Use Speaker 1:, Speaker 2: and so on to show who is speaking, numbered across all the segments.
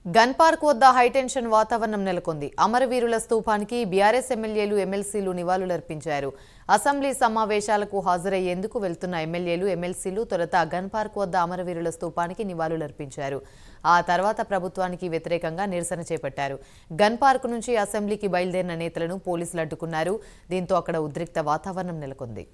Speaker 1: Gun park వద్ద high tension వాతావరణం నెలకొంది. అమరవీరుల స్తూపానికి బీఆర్ఎస్ ఎమ్మెల్యేలు ఎమ్మెల్సీలు నివాళులర్పించారు. అసెంబ్లీ సమావేశాలకు హాజరయ్యేందుకు వెళ్తున్న ఎమ్మెల్యేలు ఎమ్మెల్సీలు తొలుత గన్ పార్క్ వద్ద అమరవీరుల స్తూపానికి నివాళులర్పించారు. ఆ తర్వాత ప్రభుత్వానికి వ్యతిరేకంగా నిరసన చేపట్టారు. గన్ పార్క్ నుంచి అసెంబ్లీకి బయలుదేరిన నేతలను పోలీసులు అడ్డుకున్నారు. దీంతో అక్కడ ఉద్రిక్త వాతావరణం నెలకొంది.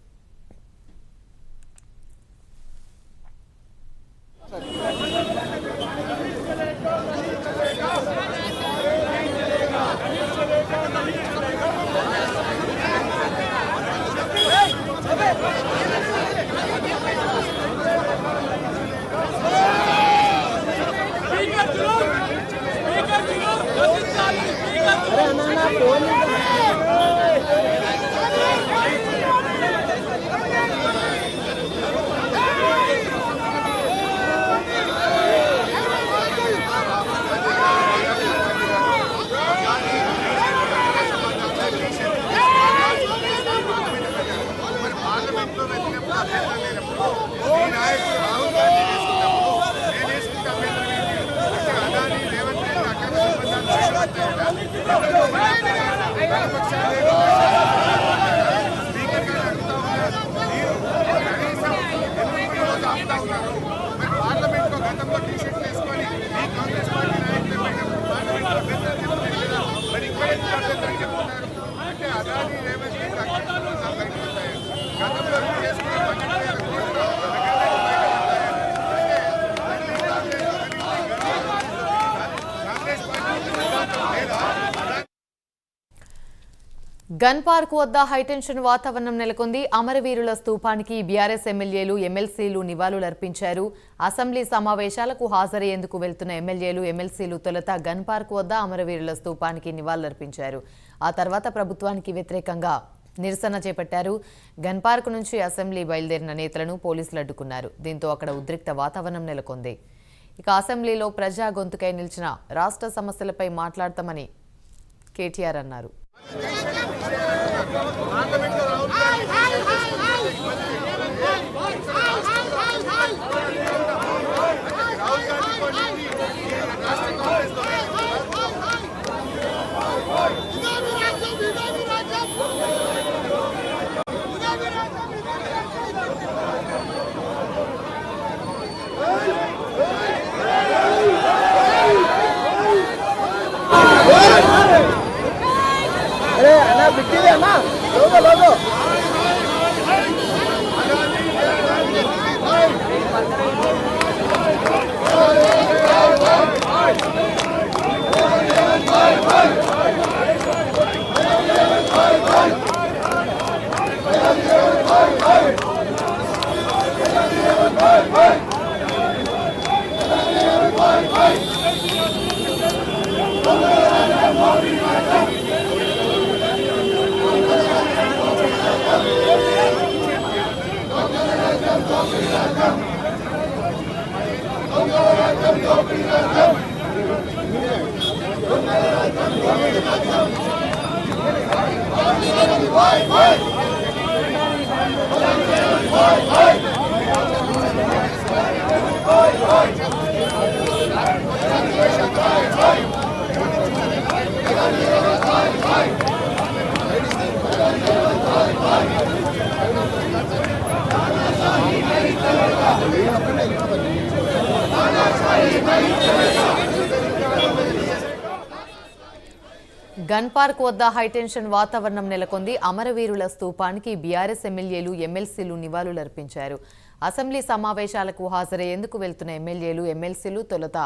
Speaker 1: గన్ పార్క్ వద్ద హైటెన్షన్ వాతావరణం నెలకొంది. అమరవీరుల స్తూపానికి బీఆర్ఎస్ ఎమ్మెల్యేలు ఎమ్మెల్సీలు నివాళులర్పించారు. అసెంబ్లీ సమావేశాలకు హాజరయ్యేందుకు వెళ్తున్న ఎమ్మెల్యేలు ఎమ్మెల్సీలు తొలుత గన్ పార్క్ వద్ద అమరవీరుల స్తూపానికి నివాళులర్పించారు. ఆ తర్వాత ప్రభుత్వానికి వ్యతిరేకంగా నిరసన చేపట్టారు. గన్ పార్క్ నుంచి అసెంబ్లీ బయలుదేరిన నేతలను పోలీసులు అడ్డుకున్నారు. దీంతో అక్కడ ఉద్రిక్త వాతావరణం నెలకొంది. ఇక అసెంబ్లీలో ప్రజా గొంతుకై నిలిచిన రాష్ట్ర సమస్యలపై మాట్లాడతామని కేటీఆర్ అన్నారు. గన్ పార్క్ వద్ద హైటెన్షన్ వాతావరణం నెలకొంది. అమరవీరుల స్తూపానికి బీఆర్ఎస్ ఎమ్మెల్యేలు ఎమ్మెల్సీలు నివాళులర్పించారు. అసెంబ్లీ సమావేశాలకు హాజరయ్యేందుకు వెళ్తున్న ఎమ్మెల్యేలు ఎమ్మెల్సీలు తొలుత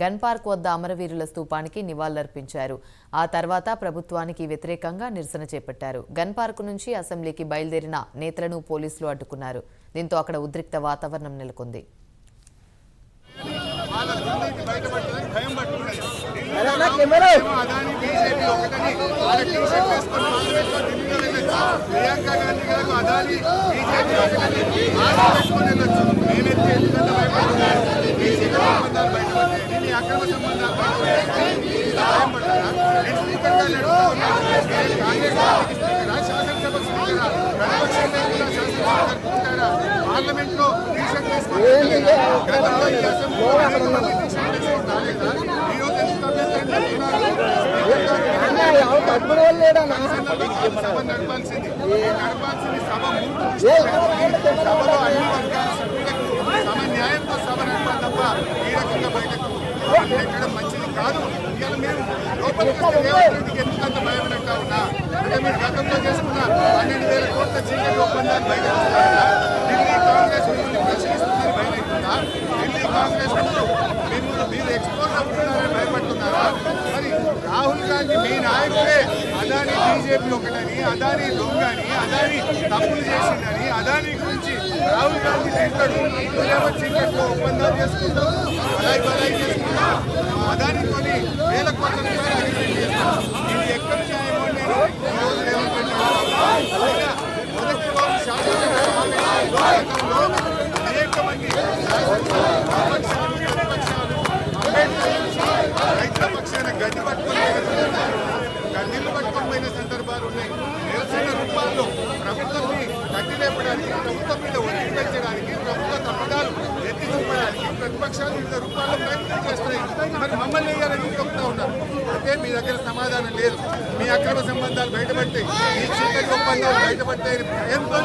Speaker 1: గన్ పార్క్ వద్ద అమరవీరుల స్తూపానికి నివాళులర్పించారు. ఆ తర్వాత ప్రభుత్వానికి వ్యతిరేకంగా నిరసన చేపట్టారు. గన్ పార్క్ నుంచి అసెంబ్లీకి బయలుదేరిన నేతలను పోలీసులు అడ్డుకున్నారు. దీంతో అక్కడ ఉద్రిక్త వాతావరణం నెలకొంది.
Speaker 2: ప్రియాంక గాంధీ గారు అదాని అక్రమ సంబంధాలు శాసనసభకు పార్లమెంట్ లో పార్లమెంట్ సభ నడపాల్సింది సభ సభలో అన్ని వర్గాల సభ్యులకు సమన్యాయంతో సభ నడపాలి తప్ప ఈ రకంగా బయటకు ఎక్కడం మంచిది కాదు. ఇవాళ మేము లోపలికి వస్తే రేవంత్ రెడ్డికి ఎందుకంత భయపడతా ఉన్నా అంటే మీరు గతంలో చేసుకున్న 12,000 కోట్ల చీకటి ఒప్పందాలు బయట ఢిల్లీ కాంగ్రెస్ మిమ్మల్ని ప్రశ్నిస్తుందని భయమవుతుందా? ఢిల్లీ కాంగ్రెస్ మీరు ఎక్స్పోజ్ అవుతున్నారని భయపడుతున్నారా? మరి రాహుల్ గాంధీ మీ నాయకుడే అదానీ బీజేపీ ఒకటని, అదానీ దొంగని, అదానీ తప్పులు చేసిందని, అదానీ గురించి రాహుల్ గాంధీ తింటాడు. మీరేమో చీకట్లో ఒప్పందాలు చేసుకుంటాం, బలాయి చేసుకుంటాం, అదానీతోని వేల కోట్ల రూపాయలు అగ్రిమెంట్ చేస్తాం. ఇది ఎక్కడ న్యాయమో నేను ఈరోజు రేవంత్ రెడ్డి మొదటి రోజు శాసనసభ సమావేశంలో అనేక మంది రైతుల పక్షాన గడ్డి నీళ్లు పట్టుకొని పోయిన సందర్భాలు ఉన్నాయి. నిరసన రూపాల్లో ప్రభుత్వాన్ని కట్టిలేపడానికి, ప్రభుత్వం మీద ఒత్తిడి పెంచడానికి, ప్రభుత్వ తప్పిదాలు ఎత్తి చూపడానికి ప్రతిపక్షాలు వివిధ రూపాల్లో ప్రయత్నం చేస్తున్నాయి. మరి మమ్మల్ని వేయాలని చెప్తా ఉన్నారు. అంటే మీ దగ్గర సమాధానం లేదు. మీ అక్రమ సంబంధాలు బయటపడతాయి, మీ చీకటి ఒప్పందాలు బయటపడతాయని భయంతో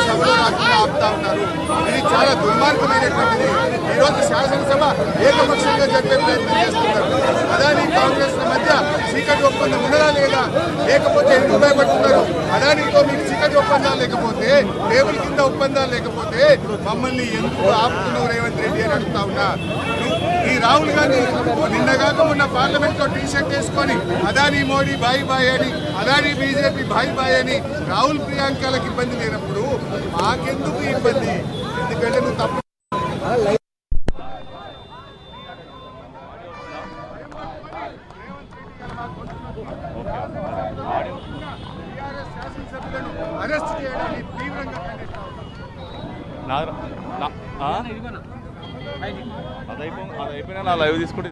Speaker 2: సభలో ఆపుతా ఉన్నారు. ఇది చాలా దుర్మార్గమైనటువంటిది. ఈరోజు శాసనసభ ఏకపక్షంగా జరిపే ప్రయత్నం చేస్తున్నారు. అదానీ కాంగ్రెస్ మధ్య చీకటి ఒప్పందం ఉన్నదా లేదా, లేకపోతే ఎందుకు భయపడుతున్నారు? అదానీతో మీకు చీకటి ఒప్పందాలు లేకపోతే, టేబుల్ కింద ఒప్పందాలు లేకపోతే మమ్మల్ని ఎందుకు ఆపుతున్నావు రేవంత్ రెడ్డి అని అడుగుతా ఉన్నా. ఈ రాహుల్ గాంధీ నిన్నగాక మొన్న పార్లమెంట్ లో టీ-షర్ట్ వేసుకొని అదానీ మోడీ బాయ్ బాయ్ అని, అదానీ బీజేపీ బాయ్ బాయ్ అని రాహుల్ ప్రియాంకలకు ఇబ్బంది లేనప్పుడు మాకెందుకు ఇబ్బంది? ఎందుకంటే నువ్వు తప్పు శాసనసభ్యులను అరెస్ట్ చేయడాన్ని తీవ్రంగా ఖండిస్తా ఉన్నాం.
Speaker 3: అది అయిపోయినా నా లైవ్ తీసుకుంటే